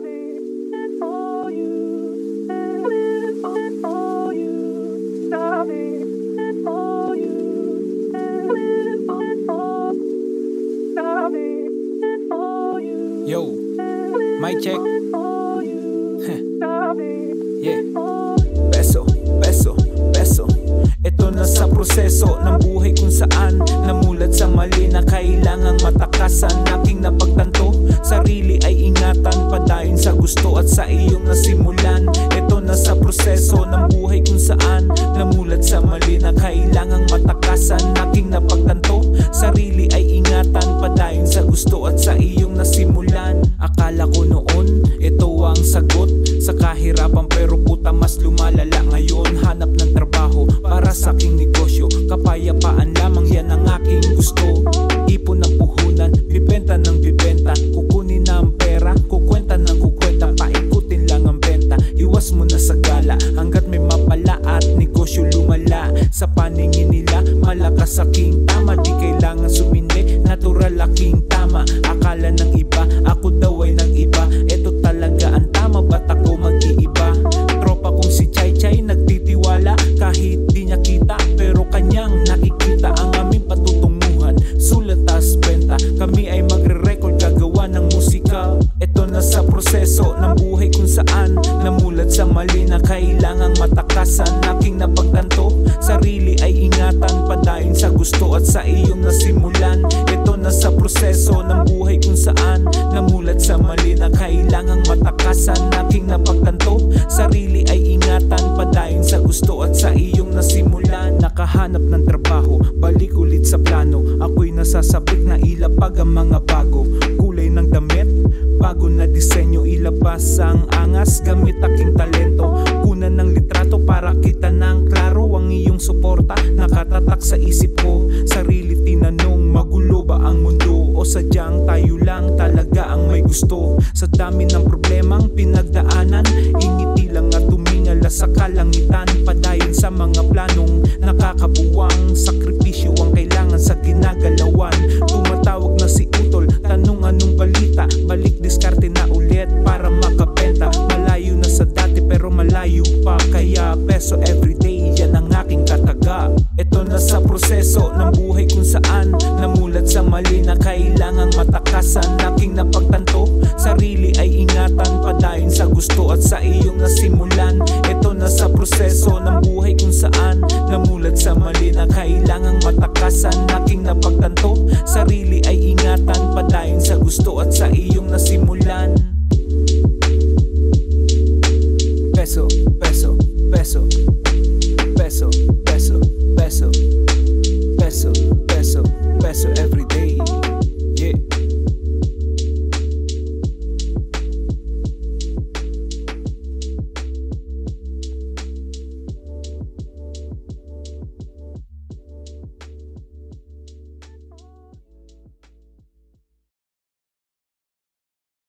Yo, mic check. Yeah. Peso, peso, peso. Ito na sa proseso ng buhay kung saan namulat sa mali na kailangang matakasan. Aking napagtanto, sarili ay ingatan, padayon sa gusto at sa iyong nasimulan. Ito na sa proseso ng buhay kung saan namulat sa mali na kailangang matakasan. Aking napagtanto, sarili ay ingatan, padayon sa gusto at sa iyong nasimulan. Akala ko noon, ito ang sagot sa kahirapan, pero puta mas lumalala ngayon. Hanap ng trabaho para sa aking negosyo, kapayapaan lamang yan ang aking gusto. Ipon ng puhunan, bibenta ng bibenta, kukunin na ang pera, kukwenta ng kukwenta, paikutin lang ang benta. Iwas mo na sa gala hanggat may mapala at negosyo lumala. Sa paningin nila, malakas aking tama, di kailangan sumindi, natural aking tama. Akala ng iba, ako daw ay ng iba, eto talaga ang tama, ba't ako mag-iiba? Tropa kong si Chay Chay nagtitiwala, kahit di niya kita, pero kanyang nakikita ang aming patutunguhan. Sulat tas benta, kami ay magre-record, gagawa ng musika. Ito na sa proseso ng buhay kung saan namulat sa mali na kailangang matakasan. Aking napagtanto, sarili ay ingatan, padayon sa gusto at sa iyong nasimulan. Ito na sa proseso ng buhay kung saan namulat sa mali na kailangang matakasan. Aking napagtanto, sarili ay ingatan, padayon sa gusto at sa iyong nasimulan. Nakahanap ng trabaho, balik ulit sa plano, ako'y nasasabik na ilapag ang mga bago. Kulay ng damit, bago na disenyo, ilabas ang angas gamit aking talento. Kunan ng litrato para kita ng klaro ang iyong suporta, nakatatak sa isip ko. Sarili tinanong, magulo ba ang mundo o sadyang tayo lang talaga ang may gusto? Sa dami ng problemang pinagdaanan, ingiti lang at tumingala sa kalangitan, padayon sa mga planong nakakabuwang. Sakripisyo ang kailangan sa ginagalawan. Tumatawag na si Utol, tanong anong balita, balik diskarte na ulit para makabenta. Malayo na sa dati pero malayo pa, kaya peso everyday, yan ang aking kataga. Ito na sa proseso ng buhay kung saan namulat sa mali na kailangang matakasan. Aking napagtanto, sarili ay ingatan, padayon sa gusto at sa iyong nasimulan. Ito na sa proseso ng buhay kung saan namulat sa mali na kailangang matakasan. Aking napagtanto, sarili ay ingatan, padayon sa gusto at sa iyong nasimulan. Peso, peso, peso, peso, peso, peso, peso, peso, peso every day.